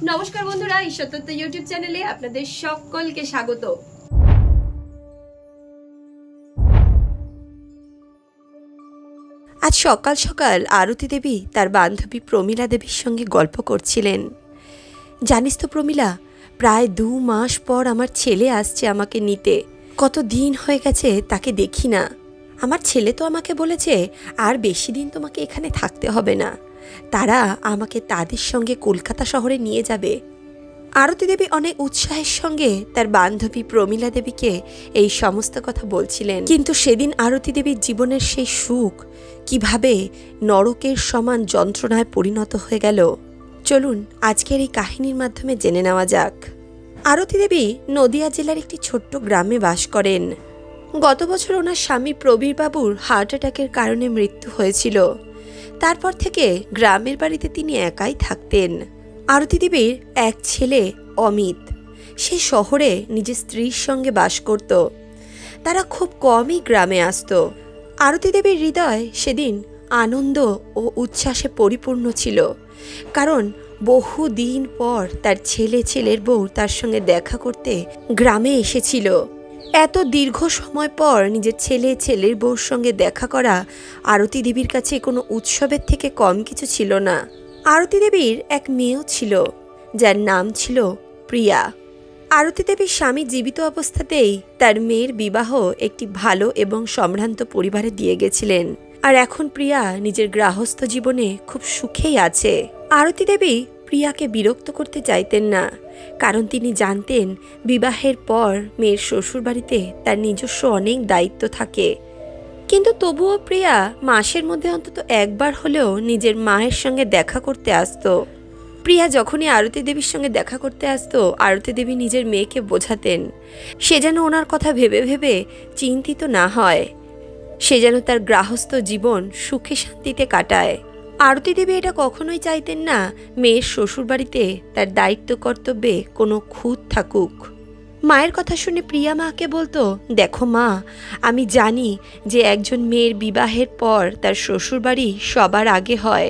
নমস্কার বন্ধুরা, ঈশ্বরতত্ত্ব ইউটিউব চ্যানেলে আপনাদের সকলকে স্বাগত। আজ সকাল সকাল আরতি দেবী তার বান্ধবী প্রমীলা দেবীর সঙ্গে গল্প করছিলেন। জানিস তো প্রমীলা, প্রায় 2 মাস পর আমার ছেলে আসছে আমাকে নিতে। কত দিন হয়ে গেছে তাকে দেখি না। আমার ছেলে তো আমাকে বলেছে আর বেশি দিন তোমাকে এখানে থাকতে হবে না, তারা আমাকে তাদের সঙ্গে কলকাতা শহরে নিয়ে যাবে। আরতি দেবী অনেক উৎসাহের সঙ্গে তার বান্ধবী প্রমীলা দেবীকে এই সমস্ত কথা বলছিলেন। কিন্তু সেদিন আরতি দেবীর জীবনের সেই সুখ কিভাবে নরকের সমান যন্ত্রণায় পরিণত হয়ে গেল, চলুন আজকের এই কাহিনীর মাধ্যমে জেনে নেওয়া যাক। আরতি দেবী নদিয়া জেলার একটি ছোট্ট গ্রামে বাস করেন। গত বছর ওনার স্বামী প্রবীর বাবুর হার্ট অ্যাটাকের কারণে মৃত্যু হয়েছিল। তারপর থেকে গ্রামের বাড়িতে তিনি একাই থাকতেন। আরতি দেবীর এক ছেলে অমিত, সে শহরে নিজের স্ত্রীর সঙ্গে বাস করত। তারা খুব কমই গ্রামে আসত। আরতি দেবীর হৃদয় সেদিন আনন্দ ও উচ্ছ্বাসে পরিপূর্ণ ছিল, কারণ বহু দিন পর তার ছেলের বউ তার সঙ্গে দেখা করতে গ্রামে এসেছিল। এত দীর্ঘ সময় পর নিজের ছেলের বউর সঙ্গে দেখা করা আরতি দেবীর কাছে কোনো উৎসবের থেকে কম কিছু ছিল না। আরতি দেবীর এক মেয়েও ছিল, যার নাম ছিল প্রিয়া। আরতি দেবীর স্বামী জীবিত অবস্থাতেই তার মেয়ের বিবাহ একটি ভালো এবং সম্ভ্রান্ত পরিবারে দিয়ে গেছিলেন, আর এখন প্রিয়া নিজের গৃহস্থ জীবনে খুব সুখেই আছে। আরতি দেবী প্রিয়াকে বিরক্ত করতে চাইতেন না, কারণ তিনি জানতেন বিবাহের পর মেয়ের শ্বশুরবাড়িতে তার নিজস্ব অনেক দায়িত্ব থাকে। কিন্তু তবুও প্রিয়া মাসের মধ্যে অন্তত একবার হলেও নিজের মায়ের সঙ্গে দেখা করতে আসতো। প্রিয়া যখনই আরতি দেবীর সঙ্গে দেখা করতে আসতো, আরতি দেবী নিজের মেয়েকে বোঝাতেন সে যেন ওনার কথা ভেবে ভেবে চিন্তিত না হয়, সে যেন তার গৃহস্থ জীবন সুখে শান্তিতে কাটায়। আরতি দেবী এটা কখনোই চাইতেন না মেয়ের শ্বশুরবাড়িতে তার দায়িত্ব কর্তব্যে কোনো খুঁত থাকুক। মায়ের কথা শুনে প্রিয়া মাকে বলতো, দেখো মা, আমি জানি যে একজন মেয়ের বিবাহের পর তার শ্বশুরবাড়ি সবার আগে হয়।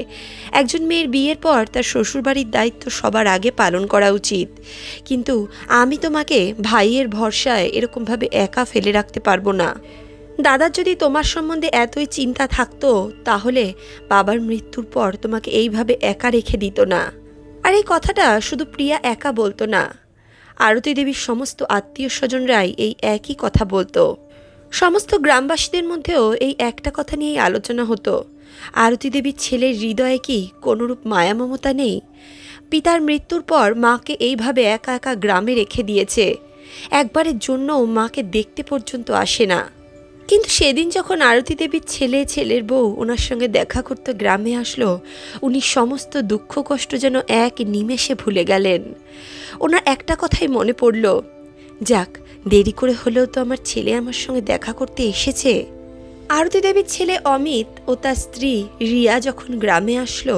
একজন মেয়ের বিয়ের পর তার শ্বশুরবাড়ির দায়িত্ব সবার আগে পালন করা উচিত, কিন্তু আমি তোমাকে ভাইয়ের ভরসায় এরকমভাবে একা ফেলে রাখতে পারবো না। দাদার যদি তোমার সম্বন্ধে এতই চিন্তা থাকতো, তাহলে বাবার মৃত্যুর পর তোমাকে এইভাবে একা রেখে দিত না। আর এই কথাটা শুধু প্রিয়া একা বলতো না, আরতি দেবীর সমস্ত আত্মীয় স্বজনরাই এই একই কথা বলতো। সমস্ত গ্রামবাসীদের মধ্যেও এই একটা কথা নিয়েই আলোচনা হতো, আরতি দেবীর ছেলের হৃদয়ে কি কোনোরূপ মায়া মমতা নেই? পিতার মৃত্যুর পর মাকে এইভাবে একা একা গ্রামে রেখে দিয়েছে, একবারের জন্যও মাকে দেখতে পর্যন্ত আসে না। কিন্তু সেদিন যখন আরতি দেবীর ছেলের বউ ওনার সঙ্গে দেখা করতে গ্রামে আসলো, উনি সমস্ত দুঃখ কষ্ট যেন এক নিমেষে ভুলে গেলেন। ওনার একটা কথাই মনে পড়ল, যাক, দেরি করে হলেও তো আমার ছেলে আমার সঙ্গে দেখা করতে এসেছে। আরতি দেবীর ছেলে অমিত ও তার স্ত্রী রিয়া যখন গ্রামে আসলো,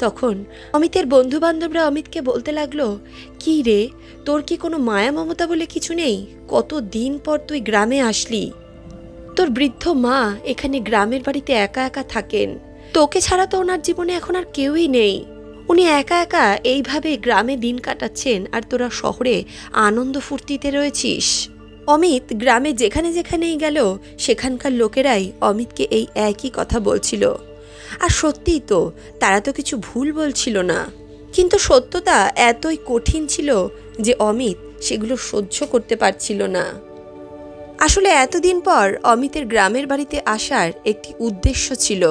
তখন অমিতের বন্ধুবান্ধবরা অমিতকে বলতে লাগলো, কি রে, তোর কি কোনো মায়া মমতা বলে কিছু নেই? কত দিন পর তুই গ্রামে আসলি। তোর বৃদ্ধ মা এখানে গ্রামের বাড়িতে একা একা থাকেন, তোকে ছাড়া তো ওনার জীবনে এখন আর কেউই নেই। উনি একা একা এইভাবে গ্রামে দিন কাটাচ্ছেন, আর তোরা শহরে আনন্দ ফুর্তিতে রয়েছিস। অমিত গ্রামে যেখানে যেখানেই গেল, সেখানকার লোকেরাই অমিতকে এই একই কথা বলছিল। আর সত্যিই তো, তারা তো কিছু ভুল বলছিল না, কিন্তু সত্যতা এতই কঠিন ছিল যে অমিত সেগুলো সহ্য করতে পারছিল না। আসলে এতদিন পর অমিতের গ্রামের বাড়িতে আসার একটি উদ্দেশ্য ছিল।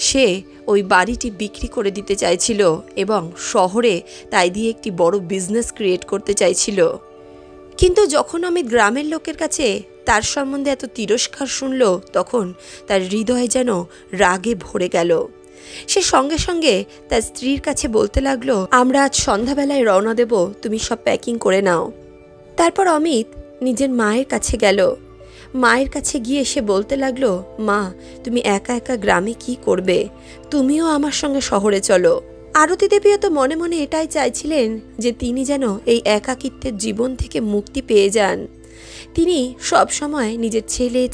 সে ওই বাড়িটি বিক্রি করে দিতে চাইছিল এবং শহরে তাই দিয়ে একটি বড় বিজনেস ক্রিয়েট করতে চাইছিল। কিন্তু যখন অমিত গ্রামের লোকের কাছে তার সম্বন্ধে এত তিরস্কার শুনল, তখন তার হৃদয় যেন রাগে ভরে গেল। সে সঙ্গে সঙ্গে তার স্ত্রীর কাছে বলতে লাগলো, আমরা আজ সন্ধ্যাবেলায় রওনা দেব, তুমি সব প্যাকিং করে নাও। তারপর অমিত নিজের মায়ের কাছে গেল। মায়ের কাছে গিয়ে সে বলতে লাগলো, মা, তুমি একা একা গ্রামে কি করবে? তুমিও আমার সঙ্গে শহরে চলো। আরতি দেবীও তো মনে মনে এটাই চাইছিলেন যে তিনি যেন এই একাকিত্বের জীবন থেকে মুক্তি পেয়ে যান। তিনি সব সময় নিজের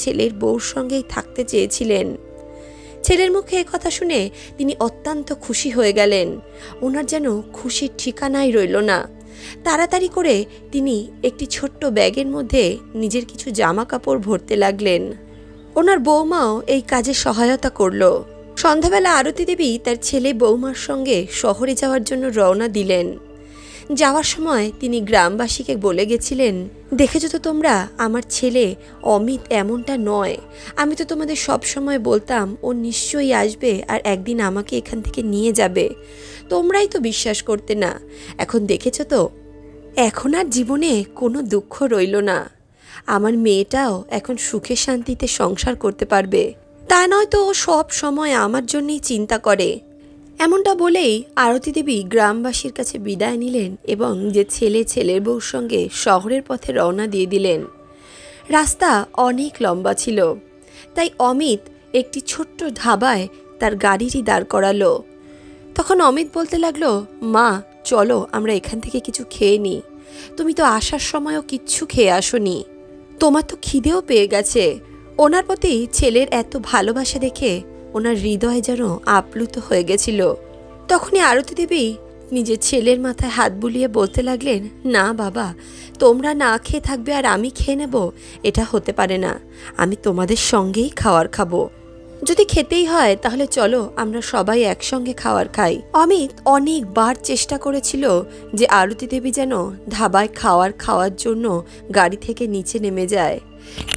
ছেলের বউর সঙ্গেই থাকতে চেয়েছিলেন। ছেলের মুখে এ কথা শুনে তিনি অত্যন্ত খুশি হয়ে গেলেন। ওনার যেন খুশির ঠিকানাই রইল না। তাড়াতাড়ি করে তিনি একটি ছোট্ট ব্যাগের মধ্যে নিজের কিছু জামা কাপড় ভরতে লাগলেন। ওনার বৌমাও এই কাজে সহায়তা করল। সন্ধ্যাবেলা আরতি দেবী তার ছেলে বৌমার সঙ্গে শহরে যাওয়ার জন্য রওনা দিলেন। যাওয়ার সময় তিনি গ্রামবাসীকে বলে গেছিলেন, দেখেছো তো তোমরা, আমার ছেলে অমিত এমনটা নয়। আমি তো তোমাদের সব সময় বলতাম ও নিশ্চয়ই আসবে আর একদিন আমাকে এখান থেকে নিয়ে যাবে। তোমরাই তো বিশ্বাস করতে না। এখন দেখেছো তো, এখন আর জীবনে কোনো দুঃখ রইল না। আমার মেয়েটাও এখন সুখে শান্তিতে সংসার করতে পারবে। তা নয় তো ও সব সময় আমার জন্যই চিন্তা করে। এমনটা বলেই আরতি দেবী গ্রামবাসীর কাছে বিদায় নিলেন এবং যে ছেলের বউর সঙ্গে শহরের পথে রওনা দিয়ে দিলেন। রাস্তা অনেক লম্বা ছিল, তাই অমিত একটি ছোট্ট ধাবায় তার গাড়িটি দাঁড় করালো। তখন অমিত বলতে লাগলো, মা চলো আমরা এখান থেকে কিছু খেয়ে নিই। তুমি তো আসার সময়ও কিচ্ছু খেয়ে আসোনি, তোমার তো খিদেও পেয়ে গেছে। ওনার প্রতি ছেলের এত ভালোবাসা দেখে ওনার হৃদয় যেন আপ্লুত হয়ে গেছিল। তখনই আরতি দেবী নিজের ছেলের মাথায় হাত বুলিয়ে বলতে লাগলেন, না বাবা, তোমরা না খেয়ে থাকবে আর আমি খেয়ে নেব, এটা হতে পারে না। আমি তোমাদের সঙ্গেই খাওয়ার খাবো। যদি খেতেই হয় তাহলে চলো আমরা সবাই একসঙ্গে খাওয়ার খাই। অমিত অনেকবার চেষ্টা করেছিল যে আরতি দেবী যেন ধাবায় খাওয়ার জন্য গাড়ি থেকে নিচে নেমে যায়,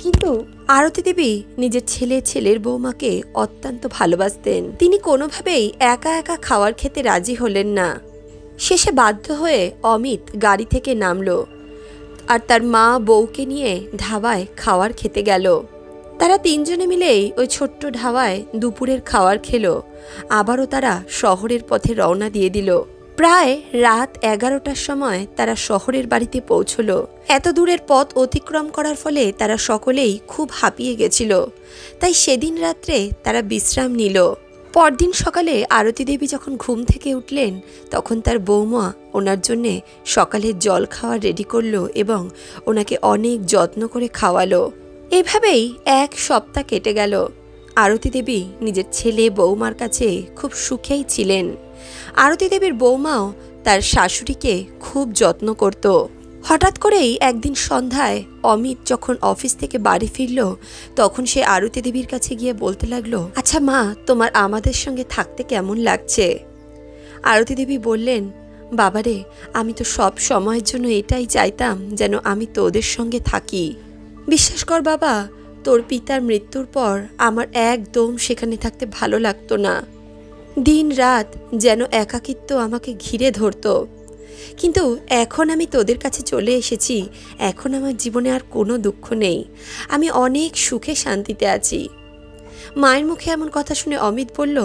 কিন্তু আরতি দেবী নিজের ছেলের বৌমাকে অত্যন্ত ভালোবাসতেন। তিনি কোনোভাবেই একা একা খাওয়ার খেতে রাজি হলেন না। শেষে বাধ্য হয়ে অমিত গাড়ি থেকে নামলো আর তার মা বউকে নিয়ে ধাবায় খাওয়ার খেতে গেল। তারা তিনজনে মিলেই ওই ছোট্ট ধাবায় দুপুরের খাওয়ার খেলো। আবারও তারা শহরের পথে রওনা দিয়ে দিল। প্রায় রাত 11টার সময় তারা শহরের বাড়িতে পৌঁছলো। এত দূরের পথ অতিক্রম করার ফলে তারা সকলেই খুব হাঁপিয়ে গেছিল, তাই সেদিন রাত্রে তারা বিশ্রাম নিল। পরদিন সকালে আরতি দেবী যখন ঘুম থেকে উঠলেন তখন তার বৌমা ওনার জন্যে সকালের জল খাওয়া রেডি করলো এবং ওনাকে অনেক যত্ন করে খাওয়ালো। এভাবেই 1 সপ্তাহ কেটে গেল। আরতি দেবী নিজের ছেলে বৌমার কাছে খুব সুখেই ছিলেন। আরতি দেবীর বৌমাও তার শাশুড়িকে খুব যত্ন করত। হঠাৎ করেই একদিন সন্ধ্যায় অমিত যখন অফিস থেকে বাড়ি ফিরল তখন সে আরতি দেবীর কাছে গিয়ে বলতে লাগলো, আচ্ছা মা, তোমার আমাদের সঙ্গে থাকতে কেমন লাগছে? আরতি দেবী বললেন, বাবারে, আমি তো সব সময়ের জন্য এটাই চাইতাম যেন আমি তোদের সঙ্গে থাকি। বিশ্বাস কর বাবা, তোর পিতার মৃত্যুর পর আমার একদম সেখানে থাকতে ভালো লাগতো না। দিন রাত যেন একাকিত্ব আমাকে ঘিরে ধরত। কিন্তু এখন আমি তোদের কাছে চলে এসেছি, এখন আমার জীবনে আর কোনো দুঃখ নেই। আমি অনেক সুখে শান্তিতে আছি। মায়ের মুখে এমন কথা শুনে অমিত বলল,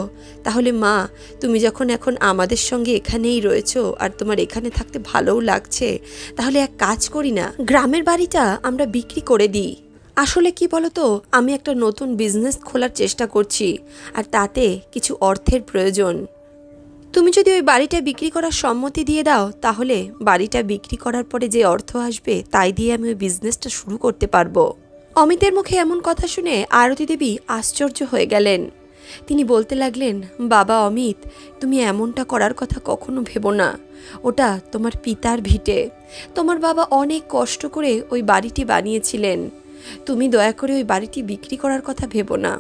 তাহলে মা, তুমি যখন এখন আমাদের সঙ্গে এখানেই রয়েছো আর তোমার এখানে থাকতে ভালোও লাগছে, তাহলে এক কাজ করি না, গ্রামের বাড়িটা আমরা বিক্রি করে দিই। আসলে কি বলতো, আমি একটা নতুন বিজনেস খোলার চেষ্টা করছি আর তাতে কিছু অর্থের প্রয়োজন। তুমি যদি ওই বাড়িটা বিক্রি করার সম্মতি দিয়ে দাও তাহলে বাড়িটা বিক্রি করার পরে যে অর্থ আসবে তাই দিয়ে আমি ওই বিজনেসটা শুরু করতে পারবো। অমিতের মুখে এমন কথা শুনে আরতি দেবী আশ্চর্য হয়ে গেলেন। তিনি বলতে লাগলেন, বাবা অমিত, তুমি এমনটা করার কথা কখনো ভেবো না। ওটা তোমার পিতার ভিটে। তোমার বাবা অনেক কষ্ট করে ওই বাড়িটি বানিয়েছিলেন। তুমি দয়া করে ওই বাড়িটি বিক্রি করার কথা ভেবো না।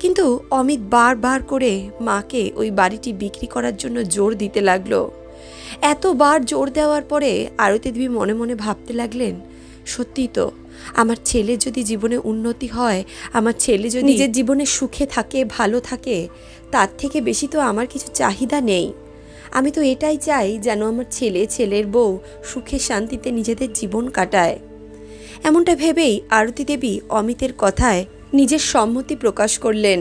কিন্তু অমিত বারবার করে মাকে ওই বাড়িটি বিক্রি করার জন্য জোর দিতে লাগলো। এতবার জোর দেওয়ার পরে আরতি দেবী মনে মনে ভাবতে লাগলেন, সত্যি তো, আমার ছেলে যদি জীবনে উন্নতি হয়, আমার ছেলে যদি নিজের জীবনে সুখে থাকে, ভালো থাকে, তার থেকে বেশি তো আমার কিছু চাহিদা নেই। আমি তো এটাই চাই যেন আমার ছেলের বউ সুখে শান্তিতে নিজেদের জীবন কাটায়। এমনটা ভেবেই আরতি দেবী অমিতের কথায় নিজের সম্মতি প্রকাশ করলেন।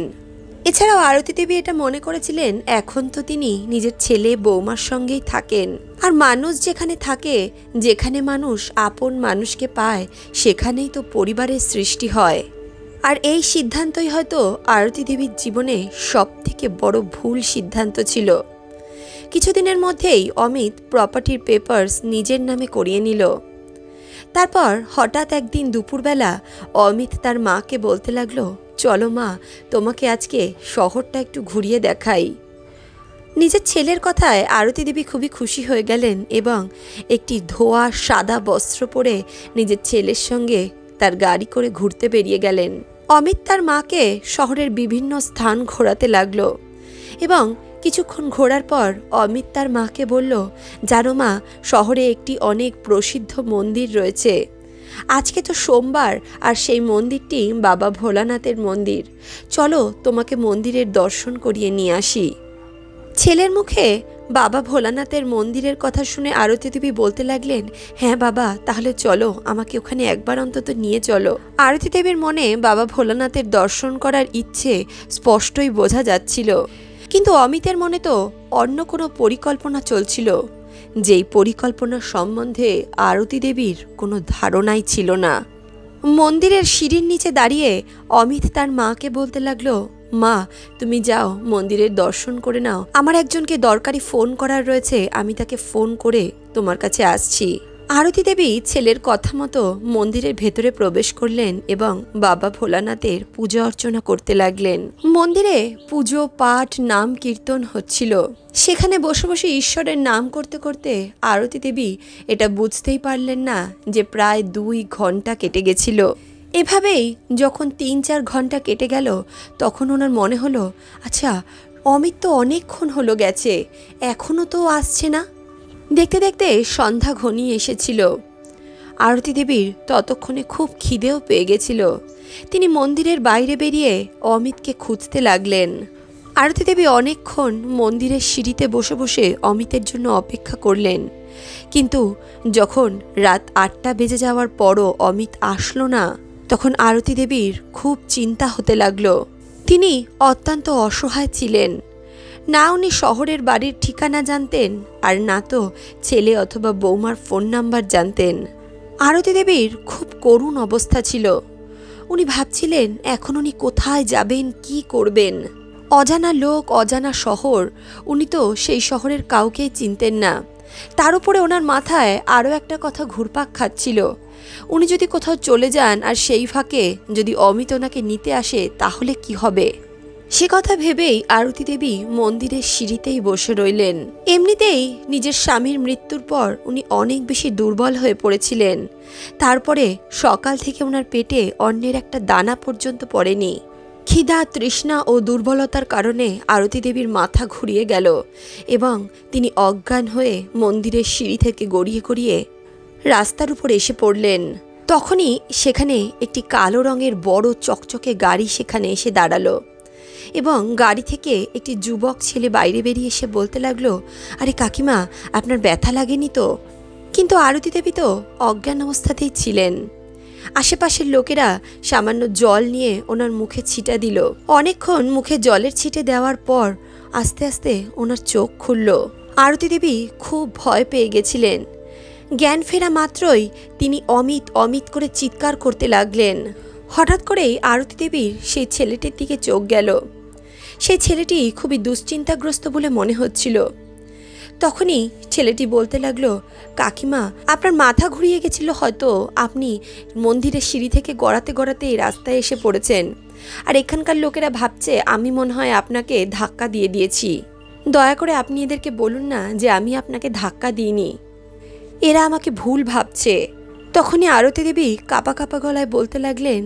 এছাড়াও আরতি দেবী এটা মনে করেছিলেন এখন তো তিনি নিজের ছেলে বৌমার সঙ্গেই থাকেন, আর মানুষ যেখানে থাকে, যেখানে মানুষ আপন মানুষকে পায়, সেখানেই তো পরিবারের সৃষ্টি হয়। আর এই সিদ্ধান্তই হয়তো আরতি দেবীর জীবনে সবথেকে বড় ভুল সিদ্ধান্ত ছিল। কিছুদিনের মধ্যেই অমিত প্রপার্টির পেপারস নিজের নামে করিয়ে নিল। তারপর হঠাৎ একদিন দুপুরবেলা অমিত তার মাকে বলতে লাগলো, চলো মা, তোমাকে আজকে শহরটা একটু ঘুরিয়ে দেখাই। নিজের ছেলের কথায় আরতি দেবী খুবই খুশি হয়ে গেলেন এবং একটি ধোয়া সাদা বস্ত্র পরে নিজের ছেলের সঙ্গে তার গাড়ি করে ঘুরতে বেরিয়ে গেলেন। অমিত তার মাকে শহরের বিভিন্ন স্থান ঘোরাতে লাগলো এবং কিছুক্ষণ ঘোরার পর অমিত তার মাকে বলল, জানো মা, শহরে একটি অনেক প্রসিদ্ধ মন্দির রয়েছে। আজকে তো সোমবার আর সেই মন্দিরটি বাবা ভোলানাথের মন্দির। চলো তোমাকে মন্দিরের দর্শন করিয়ে নিয়ে আসি। ছেলের মুখে বাবা ভোলানাথের মন্দিরের কথা শুনে আরতি দেবী বলতে লাগলেন, হ্যাঁ বাবা, তাহলে চলো, আমাকে ওখানে একবার অন্তত নিয়ে চলো। আরতি দেবীর মনে বাবা ভোলানাথের দর্শন করার ইচ্ছে স্পষ্টই বোঝা যাচ্ছিল, কিন্তু অমিতের মনে তো অন্য কোনো পরিকল্পনা চলছিল, যেই পরিকল্পনার সম্বন্ধে আরতি দেবীর কোনো ধারণাই ছিল না। মন্দিরের সিঁড়ির নিচে দাঁড়িয়ে অমিত তার মাকে বলতে লাগলো, মা, তুমি যাও, মন্দিরের দর্শন করে নাও, আমার একজনকে দরকারি ফোন করার রয়েছে, আমি তাকে ফোন করে তোমার কাছে আসছি। আরতি দেবী ছেলের কথা মতো মন্দিরের ভেতরে প্রবেশ করলেন এবং বাবা ভোলানাথের পুজো অর্চনা করতে লাগলেন। মন্দিরে পুজো পাঠ নাম কীর্তন হচ্ছিল। সেখানে বসে বসে ঈশ্বরের নাম করতে করতে আরতি দেবী এটা বুঝতেই পারলেন না যে প্রায় 2 ঘন্টা কেটে গেছিল। এভাবেই যখন 3-4 ঘন্টা কেটে গেল, তখন ওনার মনে হলো, আচ্ছা, অমিত তো অনেকক্ষণ হলো গেছে, এখনও তো আসছে না। দেখতে দেখতে সন্ধ্যা ঘনিয়ে এসেছিল। আরতি দেবীর ততক্ষণে খুব খিদেও পেয়ে গেছিল। তিনি মন্দিরের বাইরে বেরিয়ে অমিতকে খুঁজতে লাগলেন। আরতি দেবী অনেকক্ষণ মন্দিরের সিঁড়িতে বসে বসে অমিতের জন্য অপেক্ষা করলেন, কিন্তু যখন রাত 8টা বেজে যাওয়ার পরও অমিত আসলো না, তখন আরতি দেবীর খুব চিন্তা হতে লাগলো। তিনি অত্যন্ত অসহায় ছিলেন। না উনি শহরের বাড়ির ঠিকানা জানতেন, আর না তো ছেলে অথবা বৌমার ফোন নাম্বার জানতেন। আরতি দেবীর খুব করুণ অবস্থা ছিল। উনি ভাবছিলেন এখন উনি কোথায় যাবেন, কি করবেন। অজানা লোক, অজানা শহর, উনি তো সেই শহরের কাউকেই চিনতেন না। তার উপরে ওনার মাথায় আরও একটা কথা ঘুরপাক খাচ্ছিল, উনি যদি কোথাও চলে যান আর সেই ফাঁকে যদি অমিত ওনাকে নিতে আসে, তাহলে কি হবে। সে কথা ভেবেই আরতি দেবী মন্দিরের সিঁড়িতেই বসে রইলেন। এমনিতেই নিজের স্বামীর মৃত্যুর পর উনি অনেক বেশি দুর্বল হয়ে পড়েছিলেন। তারপরে সকাল থেকে ওনার পেটে অন্যের একটা দানা পর্যন্ত পড়েনি। খিদা, তৃষ্ণা ও দুর্বলতার কারণে আরতি দেবীর মাথা ঘুরিয়ে গেল এবং তিনি অজ্ঞান হয়ে মন্দিরের সিঁড়ি থেকে গড়িয়ে গড়িয়ে রাস্তার উপর এসে পড়লেন। তখনই সেখানে একটি কালো রঙের বড় চকচকে গাড়ি সেখানে এসে দাঁড়ালো এবং গাড়ি থেকে একটি যুবক ছেলে বাইরে বেরিয়ে এসে বলতে লাগলো, আরে কাকিমা, আপনার ব্যথা লাগেনি তো? কিন্তু আরতি দেবী তো অজ্ঞান অবস্থাতেই ছিলেন। আশেপাশের লোকেরা সামান্য জল নিয়ে ওনার মুখে ছিটা দিল। অনেকক্ষণ মুখে জলের ছিটে দেওয়ার পর আস্তে আস্তে ওনার চোখ খুলল। আরতি দেবী খুব ভয় পেয়ে গেছিলেন। জ্ঞান ফেরা মাত্রই তিনি অমিত অমিত করে চিৎকার করতে লাগলেন। হঠাৎ করেই আরতি দেবীর সেই ছেলেটির দিকে চোখ গেল। সেই ছেলেটি খুবই দুশ্চিন্তাগ্রস্ত বলে মনে হচ্ছিল। তখনই ছেলেটি বলতে লাগলো, কাকিমা, আপনার মাথা ঘুরিয়ে গেছিল হয়তো, আপনি মন্দিরের সিঁড়ি থেকে গড়াতে গড়াতে এই রাস্তায় এসে পড়েছেন, আর এখানকার লোকেরা ভাবছে আমি মনে হয় আপনাকে ধাক্কা দিয়ে দিয়েছি। দয়া করে আপনি এদেরকে বলুন না যে আমি আপনাকে ধাক্কা দিইনি, এরা আমাকে ভুল ভাবছে। তখনই আরতি দেবী কাঁপা কাঁপা গলায় বলতে লাগলেন,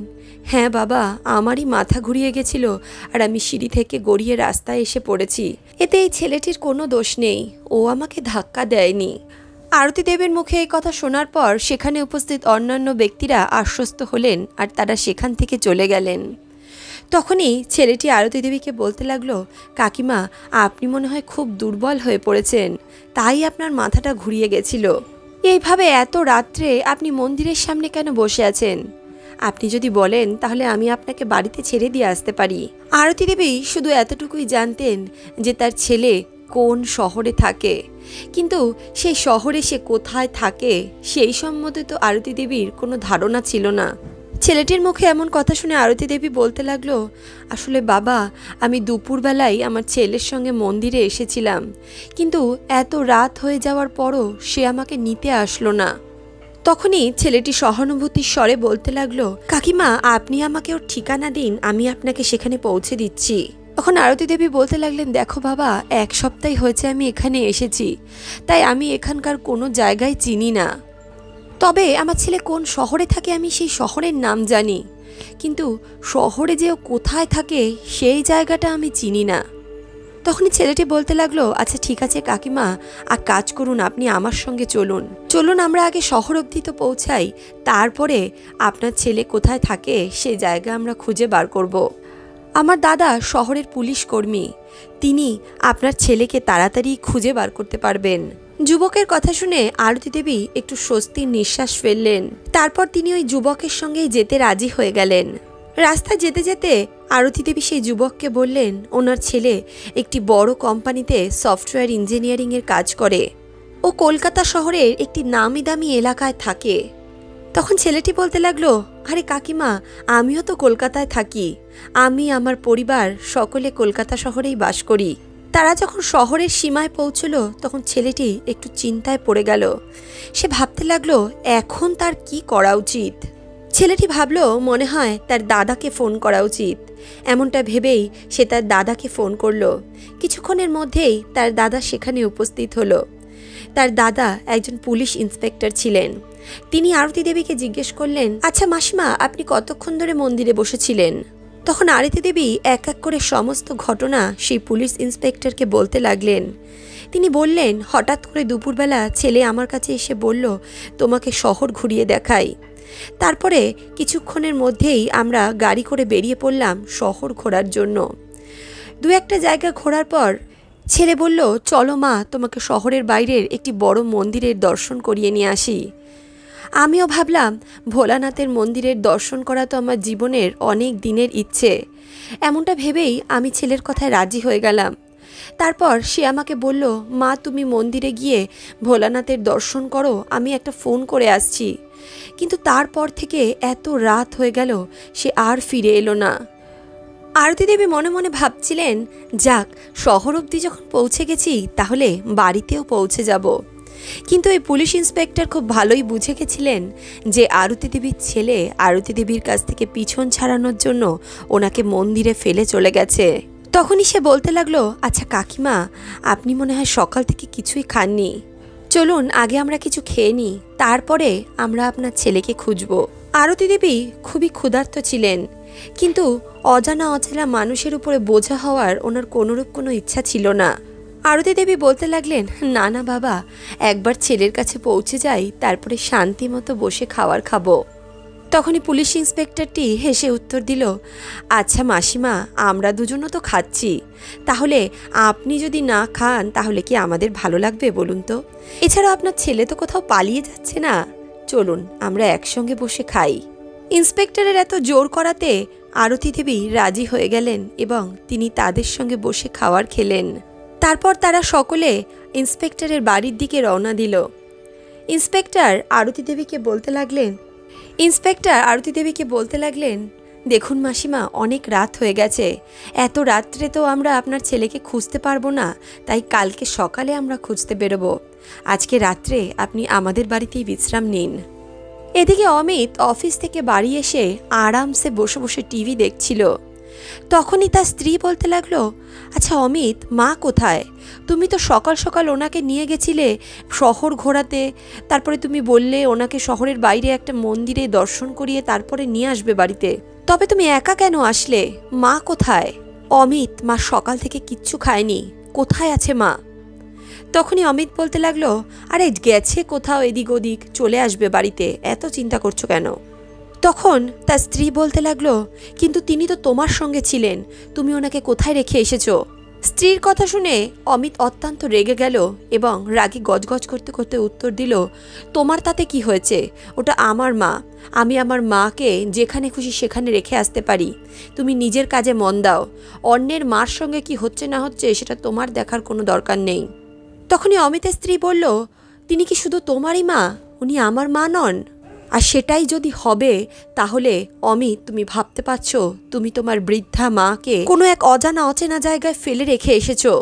হ্যাঁ বাবা, আমারই মাথা ঘুরিয়ে গেছিল আর আমি সিঁড়ি থেকে গড়িয়ে রাস্তায় এসে পড়েছি। এতে এই ছেলেটির কোনো দোষ নেই, ও আমাকে ধাক্কা দেয়নি। আরতি দেবীর মুখে এই কথা শোনার পর সেখানে উপস্থিত অন্যান্য ব্যক্তিরা আশ্বস্ত হলেন আর তারা সেখান থেকে চলে গেলেন। তখনই ছেলেটি আরতি দেবীকে বলতে লাগলো, কাকিমা, আপনি মনে হয় খুব দুর্বল হয়ে পড়েছেন, তাই আপনার মাথাটা ঘুরিয়ে গেছিল। এইভাবে এত রাত্রে আপনি মন্দিরের সামনে কেন বসে আছেন? আপনি যদি বলেন তাহলে আমি আপনাকে বাড়িতে ছেড়ে দিয়ে আসতে পারি। আরতি দেবী শুধু এতটুকুই জানতেন যে তার ছেলে কোন শহরে থাকে, কিন্তু সেই শহরে সে কোথায় থাকে সেই সম্বন্ধে তো আরতি দেবীর কোনো ধারণা ছিল না। ছেলেটির মুখে এমন কথা শুনে আরতি দেবী বলতে লাগলো, আসলে বাবা, আমি দুপুরবেলায় আমার ছেলের সঙ্গে মন্দিরে এসেছিলাম, কিন্তু এত রাত হয়ে যাওয়ার পরও সে আমাকে নিতে আসলো না। তখনই ছেলেটি সহানুভূতির স্বরে বলতে লাগলো, কাকিমা আপনি আমাকে ওর ঠিকানা দিন, আমি আপনাকে সেখানে পৌঁছে দিচ্ছি। তখন আরতি দেবী বলতে লাগলেন, দেখো বাবা, 1 সপ্তাহ হয়েছে আমি এখানে এসেছি, তাই আমি এখানকার কোনো জায়গায় চিনি না। তবে আমার ছেলে কোন শহরে থাকে আমি সেই শহরের নাম জানি, কিন্তু শহরে যে ও কোথায় থাকে সেই জায়গাটা আমি চিনি না। তখনই ছেলেটি বলতে লাগলো, আচ্ছা ঠিক আছে কাকিমা, আর কাজ করুন, আপনি আমার সঙ্গে চলুন, চলুন আমরা আগে শহর অবধি তো পৌঁছাই, তারপরে আপনার ছেলে কোথায় থাকে সেই জায়গা আমরা খুঁজে বার করব। আমার দাদা শহরের পুলিশ কর্মী, তিনি আপনার ছেলেকে তাড়াতাড়ি খুঁজে বার করতে পারবেন। যুবকের কথা শুনে আরতি দেবী একটু স্বস্তির নিঃশ্বাস ফেললেন। তারপর তিনি ওই যুবকের সঙ্গেই যেতে রাজি হয়ে গেলেন। রাস্তায় যেতে যেতে আরতি দেবী সেই যুবককে বললেন, ওনার ছেলে একটি বড় কোম্পানিতে সফটওয়্যার ইঞ্জিনিয়ারিংয়ের কাজ করে, ও কলকাতা শহরের একটি নামি দামি এলাকায় থাকে। তখন ছেলেটি বলতে লাগলো, আরে কাকিমা, আমিও তো কলকাতায় থাকি, আমি আমার পরিবার সকলে কলকাতা শহরেই বাস করি। তারা যখন শহরের সীমায় পৌঁছলো তখন ছেলেটি একটু চিন্তায় পড়ে গেল। সে ভাবতে লাগলো এখন তার কি করা উচিত। ছেলেটি ভাবলো মনে হয় তার দাদাকে ফোন করা উচিত। এমনটা ভেবেই সে তার দাদাকে ফোন করলো। কিছুক্ষণের মধ্যেই তার দাদা সেখানে উপস্থিত হলো। তার দাদা একজন পুলিশ ইন্সপেক্টর ছিলেন। তিনি আরতি দেবীকে জিজ্ঞেস করলেন, আচ্ছা মাসিমা, আপনি কতক্ষণ ধরে মন্দিরে বসেছিলেন? তখন আরতি দেবী এক এক করে সমস্ত ঘটনা সেই পুলিশ ইন্সপেক্টরকে বলতে লাগলেন। তিনি বললেন, হঠাৎ করে দুপুরবেলা ছেলে আমার কাছে এসে বলল, তোমাকে শহর ঘুরিয়ে দেখাই। তারপরে কিছুক্ষণের মধ্যেই আমরা গাড়ি করে বেরিয়ে পড়লাম শহর ঘোরার জন্য। 2-1টা জায়গা ঘোরার পর ছেলে বলল, চলো মা, তোমাকে শহরের বাইরের একটি বড় মন্দিরের দর্শন করিয়ে নিয়ে আসি। আমিও ভাবলাম ভোলানাথের মন্দিরের দর্শন করা তো আমার জীবনের অনেক দিনের ইচ্ছে। এমনটা ভেবেই আমি ছেলের কথায় রাজি হয়ে গেলাম। তারপর সে আমাকে বলল, মা তুমি মন্দিরে গিয়ে ভোলানাথের দর্শন করো, আমি একটা ফোন করে আসছি। কিন্তু তারপর থেকে এত রাত হয়ে গেল, সে আর ফিরে এলো না। আরতি দেবী মনে মনে ভাবছিলেন, যাক, শহর অবধি যখন পৌঁছে গেছি তাহলে বাড়িতেও পৌঁছে যাব। কিন্তু এই পুলিশ ইন্সপেক্টর খুব ভালোই বুঝে গেছিলেন যে আরতি দেবীর ছেলে আরতি দেবীর কাছ থেকে পিছন ছাড়ানোর জন্য ওনাকে মন্দিরে ফেলে চলে গেছে। তখনই সে বলতে লাগলো, আচ্ছা কাকিমা, আপনি মনে হয় সকাল থেকে কিছুই খাননি, চলুন আগে আমরা কিছু খেয়ে নিই, তারপরে আমরা আপনার ছেলেকে খুঁজব। আরতি দেবী খুবই ক্ষুধার্ত ছিলেন, কিন্তু অজানা অচেনা মানুষের উপরে বোঝা হওয়ার ওনার কোনোরূপ কোনো ইচ্ছা ছিল না। আরতি দেবী বলতে লাগলেন, না না বাবা, একবার ছেলের কাছে পৌঁছে যাই, তারপরে শান্তি মতো বসে খাবার খাবো। তখনই পুলিশ ইন্সপেক্টরটি হেসে উত্তর দিল, আচ্ছা মাসিমা, আমরা দুজনও তো খাচ্ছি, তাহলে আপনি যদি না খান তাহলে কি আমাদের ভালো লাগবে বলুন তো? এছাড়া আপনার ছেলে তো কোথাও পালিয়ে যাচ্ছে না, চলুন আমরা একসঙ্গে বসে খাই। ইন্সপেক্টরের এত জোর করাতে আরতি দেবী রাজি হয়ে গেলেন এবং তিনি তাদের সঙ্গে বসে খাবার খেলেন। তারপর তারা সকলে ইন্সপেক্টরের বাড়ির দিকে রওনা দিল। ইন্সপেক্টর আরতি দেবীকে বলতে লাগলেন, দেখুন মাসিমা, অনেক রাত হয়ে গেছে, এত রাত্রে তো আমরা আপনার ছেলেকে খুঁজতে পারবো না, তাই কালকে সকালে আমরা খুঁজতে বেরোবো। আজকে রাত্রে আপনি আমাদের বাড়িতেই বিশ্রাম নিন। এদিকে অমিত অফিস থেকে বাড়ি এসে আরামসে বসে বসে টিভি দেখছিল। তখনই তার স্ত্রী বলতে লাগলো, আচ্ছা অমিত, মা কোথায়? তুমি তো সকাল সকাল ওনাকে নিয়ে গেছিলে শহর ঘোরাতে, তারপরে তুমি বললে ওনাকে শহরের বাইরে একটা মন্দিরে দর্শন করিয়ে তারপরে নিয়ে আসবে বাড়িতে, তবে তুমি একা কেন আসলে? মা কোথায়? অমিত, মা সকাল থেকে কিচ্ছু খায়নি, কোথায় আছে মা? তখনই অমিত বলতে লাগলো, আরে গেছে কোথাও এদিক ওদিক, চলে আসবে বাড়িতে, এত চিন্তা করছো কেন? তখন তার স্ত্রী বলতে লাগলো, কিন্তু তিনি তো তোমার সঙ্গে ছিলেন, তুমি ওনাকে কোথায় রেখে এসেছো? স্ত্রীর কথা শুনে অমিত অত্যন্ত রেগে গেল এবং রাগে গজগজ করতে করতে উত্তর দিল, তোমার তাতে কি হয়েছে? ওটা আমার মা, আমি আমার মাকে যেখানে খুশি সেখানে রেখে আসতে পারি, তুমি নিজের কাজে মন দাও, অন্যের মার সঙ্গে কি হচ্ছে না হচ্ছে সেটা তোমার দেখার কোনো দরকার নেই। তখনই অমিতের স্ত্রী বলল, তিনি কি শুধু তোমারই মা, উনি আমার মা নন? আর সেটাই যদি হবে তাহলে অমিত, তুমি ভাবতে পারছো তুমি তোমার বৃদ্ধা মাকে কোনো এক অজানা অচেনা জায়গায় ফেলে রেখে এসেছো?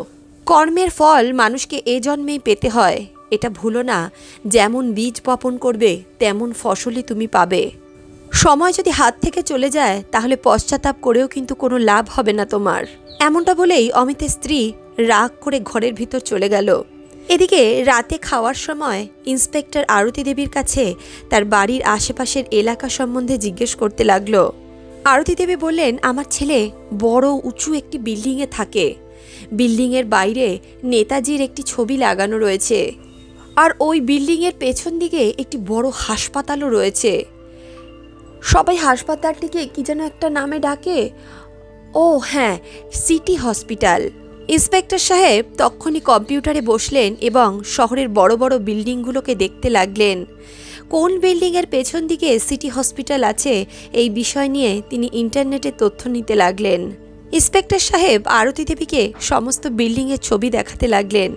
কর্মের ফল মানুষকে এ জন্মেই পেতে হয়, এটা ভুলো না, যেমন বীজ বপন করবে তেমন ফসলই তুমি পাবে। সময় যদি হাত থেকে চলে যায় তাহলে পশ্চাতাপ করেও কিন্তু কোনো লাভ হবে না তোমার। এমনটা বলেই অমিতের স্ত্রী রাগ করে ঘরের ভিতর চলে গেল। এদিকে রাতে খাওয়ার সময় ইন্সপেক্টর আরতি দেবীর কাছে তার বাড়ির আশেপাশের এলাকা সম্বন্ধে জিজ্ঞেস করতে লাগলো। আরতি দেবী বললেন, আমার ছেলে বড় উঁচু একটি বিল্ডিংয়ে থাকে। বিল্ডিংয়ের বাইরে নেতাজির একটি ছবি লাগানো রয়েছে, আর ওই বিল্ডিংয়ের পেছন দিকে একটি বড় হাসপাতালও রয়েছে। সবাই হাসপাতালটিকে কি যেন একটা নামে ডাকে, ও হ্যাঁ, সিটি হসপিটাল। ইন্সপেক্টর সাহেব তক্ষুনি কম্পিউটারে বসলেন এবং শহরের বড় বড় বিল্ডিংগুলোকে দেখতে লাগলেন। কোন বিল্ডিংয়ের পেছন দিকে সিটি হসপিটাল আছে এই বিষয় নিয়ে তিনি ইন্টারনেটে তথ্য নিতে লাগলেন। ইন্সপেক্টর সাহেব আরতি দেবীকে সমস্ত বিল্ডিংয়ের ছবি দেখাতে লাগলেন।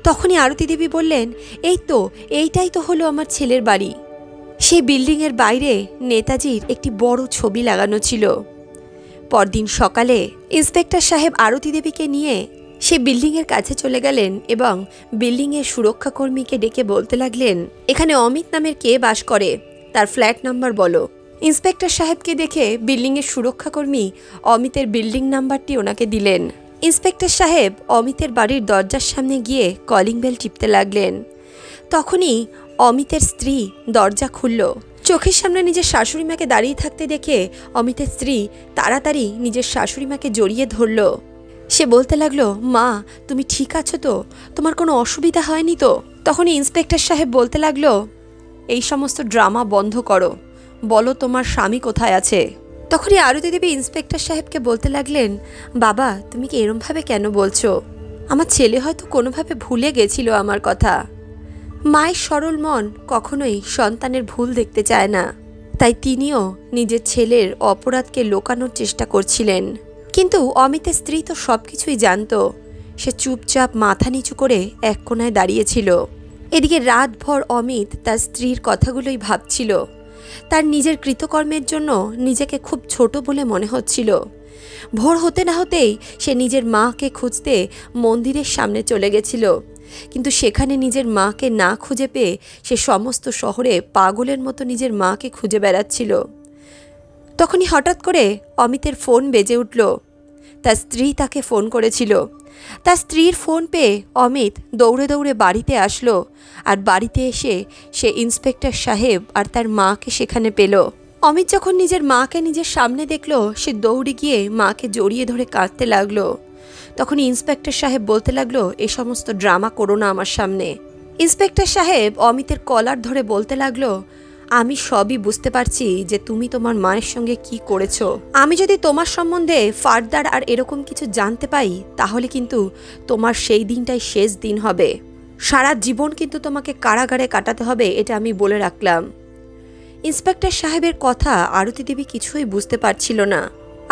তখনই আরতি দেবী বললেন, এইটাই তো হলো আমার ছেলের বাড়ি। সেই বিল্ডিংয়ের বাইরে নেতাজির একটি বড় ছবি লাগানো ছিল। পরদিন সকালে ইন্সপেক্টর সাহেব আরতি দেবীকে নিয়ে সে বিল্ডিংয়ের কাছে চলে গেলেন এবং বিল্ডিংয়ের সুরক্ষাকর্মীকে ডেকে বলতে লাগলেন, এখানে অমিত নামের কে বাস করে, তার ফ্ল্যাট নাম্বার বলো। ইন্সপেক্টর সাহেবকে দেখে বিল্ডিংয়ের সুরক্ষাকর্মী অমিতের বিল্ডিং নাম্বারটি ওনাকে দিলেন। ইন্সপেক্টর সাহেব অমিতের বাড়ির দরজার সামনে গিয়ে কলিং বেল টিপতে লাগলেন। তখনই অমিতের স্ত্রী দরজা খুলল। চোখের সামনে নিজের শাশুড়িমাকে দাঁড়িয়ে থাকতে দেখে অমিতের স্ত্রী তাড়াতাড়ি নিজের শাশুড়িমাকে জড়িয়ে ধরল। সে বলতে লাগলো, মা তুমি ঠিক আছো তো, তোমার কোনো অসুবিধা হয়নি তো? তখনই ইন্সপেক্টর সাহেব বলতে লাগলো, এই সমস্ত ড্রামা বন্ধ করো, বলো তোমার স্বামী কোথায় আছে। তখনই আরতি দেবী ইন্সপেক্টর সাহেবকে বলতে লাগলেন, বাবা তুমি কি এরমভাবে কেন বলছো? আমার ছেলে হয়তো কোনোভাবে ভুলে গেছিল আমার কথা। মায়ের সরল মন কখনোই সন্তানের ভুল দেখতে চায় না, তাই তিনিও নিজের ছেলের অপরাধকে লুকানোর চেষ্টা করছিলেন। কিন্তু অমিতের স্ত্রী তো সব কিছুই জানত। সে চুপচাপ মাথা নিচু করে এক কোণায় দাঁড়িয়েছিল। এদিকে রাতভর অমিত তার স্ত্রীর কথাগুলোই ভাবছিল। তার নিজের কৃতকর্মের জন্য নিজেকে খুব ছোট বলে মনে হচ্ছিল। ভোর হতে না হতেই সে নিজের মাকে খুঁজতে মন্দিরের সামনে চলে গেছিল, কিন্তু সেখানে নিজের মাকে না খুঁজে পেয়ে সে সমস্ত শহরে পাগলের মতো নিজের মাকে খুঁজে বেড়াচ্ছিল। তখনই হঠাৎ করে অমিতের ফোন বেজে উঠল। তার স্ত্রী তাকে ফোন করেছিল। তার স্ত্রীর ফোন পেয়ে অমিত দৌড়ে দৌড়ে বাড়িতে আসলো, আর বাড়িতে এসে সে ইন্সপেক্টর সাহেব আর তার মাকে সেখানে পেল। অমিত যখন নিজের মাকে নিজের সামনে দেখল, সে দৌড়ে গিয়ে মাকে জড়িয়ে ধরে কাঁদতে লাগলো। তখন ইন্সপেক্টর সাহেব বলতে লাগলো, এ সমস্ত ড্রামা করো না আমার সামনে। ইন্সপেক্টর সাহেব অমিতের কলার ধরে বলতে লাগলো, আমি সবই বুঝতে পারছি যে তুমি তোমার মায়ের সঙ্গে কি করেছো। আমি যদি তোমার সম্বন্ধে ফার্দার আর এরকম কিছু জানতে পাই তাহলে কিন্তু তোমার সেই দিনটাই শেষ দিন হবে। সারা জীবন কিন্তু তোমাকে কারাগারে কাটাতে হবে, এটা আমি বলে রাখলাম। ইন্সপেক্টর সাহেবের কথা আরতি দেবী কিছুই বুঝতে পারছিল না।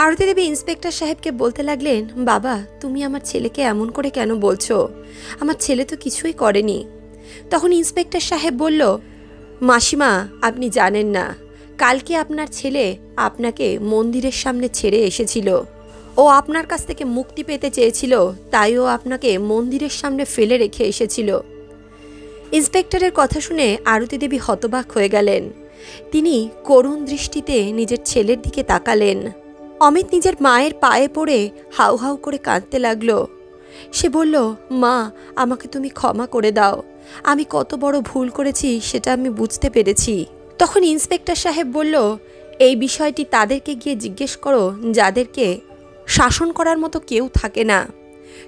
আরতি দেবী ইন্সপেক্টর সাহেবকে বলতে লাগলেন, বাবা তুমি আমার ছেলেকে এমন করে কেন বলছো? আমার ছেলে তো কিছুই করেনি। তখন ইন্সপেক্টর সাহেব বলল, মাসিমা আপনি জানেন না, কালকে আপনার ছেলে আপনাকে মন্দিরের সামনে ছেড়ে এসেছিল। ও আপনার কাছ থেকে মুক্তি পেতে চেয়েছিল, তাই ও আপনাকে মন্দিরের সামনে ফেলে রেখে এসেছিল। ইন্সপেক্টরের কথা শুনে আরতি দেবী হতবাক হয়ে গেলেন। তিনি করুণ দৃষ্টিতে নিজের ছেলের দিকে তাকালেন। অমিত নিজের মায়ের পায়ে পড়ে হাউ হাউ করে কাঁদতে লাগলো। সে বলল, মা আমাকে তুমি ক্ষমা করে দাও, আমি কত বড় ভুল করেছি সেটা আমি বুঝতে পেরেছি। তখন ইন্সপেক্টর সাহেব বলল, এই বিষয়টি তাদেরকে গিয়ে জিজ্ঞেস করো যাদেরকে শাসন করার মতো কেউ থাকে না।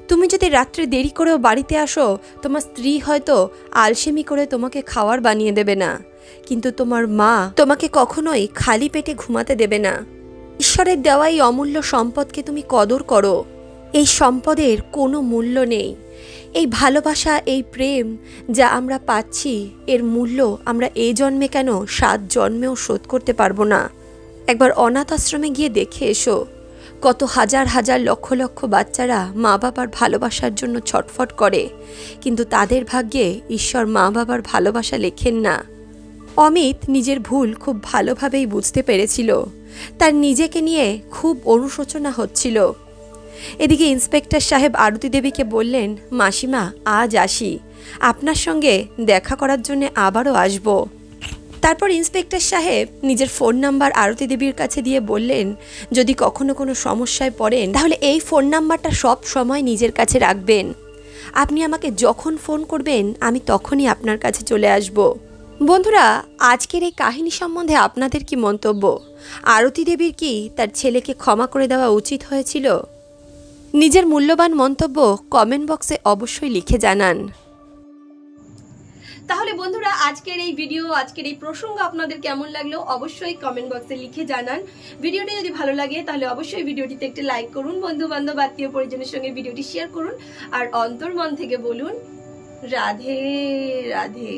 তুমি যদি রাত্রে দেরি করেও বাড়িতে আসো, তোমার স্ত্রী হয়তো আলসেমি করে তোমাকে খাবার বানিয়ে দেবে না, কিন্তু তোমার মা তোমাকে কখনোই খালি পেটে ঘুমাতে দেবে না। ঈশ্বরের দেওয়া এই অমূল্য সম্পদকে তুমি কদর করো। এই সম্পদের কোনো মূল্য নেই। এই ভালোবাসা, এই প্রেম যা আমরা পাচ্ছি, এর মূল্য আমরা এই জন্মে কেন 7 জন্মেও শোধ করতে পারবো না। একবার অনাথ আশ্রমে গিয়ে দেখে এসো, কত হাজার হাজার লক্ষ লক্ষ বাচ্চারা মা বাবার ভালোবাসার জন্য ছটফট করে, কিন্তু তাদের ভাগ্যে ঈশ্বর মা বাবার ভালোবাসা লেখেন না। অমিত নিজের ভুল খুব ভালোভাবেই বুঝতে পেরেছিল। তার নিজেকে নিয়ে খুব অনুশোচনা হচ্ছিল। এদিকে ইন্সপেক্টর সাহেব আরতি দেবীকে বললেন, মাসিমা আজ আসি, আপনার সঙ্গে দেখা করার জন্য আবারও আসব। তারপর ইন্সপেক্টর সাহেব নিজের ফোন নাম্বার আরতি দেবীর কাছে দিয়ে বললেন, যদি কখনো কোনো সমস্যায় পড়েন তাহলে এই ফোন নাম্বারটা সব সময় নিজের কাছে রাখবেন। আপনি আমাকে যখন ফোন করবেন আমি তখনই আপনার কাছে চলে আসব। বন্ধুরা, আজকের এই কাহিনী সম্বন্ধে আপনাদের কি মন্তব্য? আরতি দেবীর কি তার ছেলেকে ক্ষমা করে দেওয়া উচিত হয়েছিল? নিজের মূল্যবান মন্তব্য কমেন্ট বক্সে অবশ্যই লিখে জানান। তাহলে বন্ধুরা, আজকের এই ভিডিও, আজকের এই প্রসঙ্গ আপনাদের কেমন লাগলো অবশ্যই কমেন্ট বক্সে লিখে জানান। ভিডিওটি যদি ভালো লাগে তাহলে অবশ্যই ভিডিওটিতে একটি লাইক করুন, বন্ধু বান্ধব আত্মীয় পরিজনের সঙ্গে ভিডিওটি শেয়ার করুন, আর অন্তর্মন থেকে বলুন রাধে রাধে।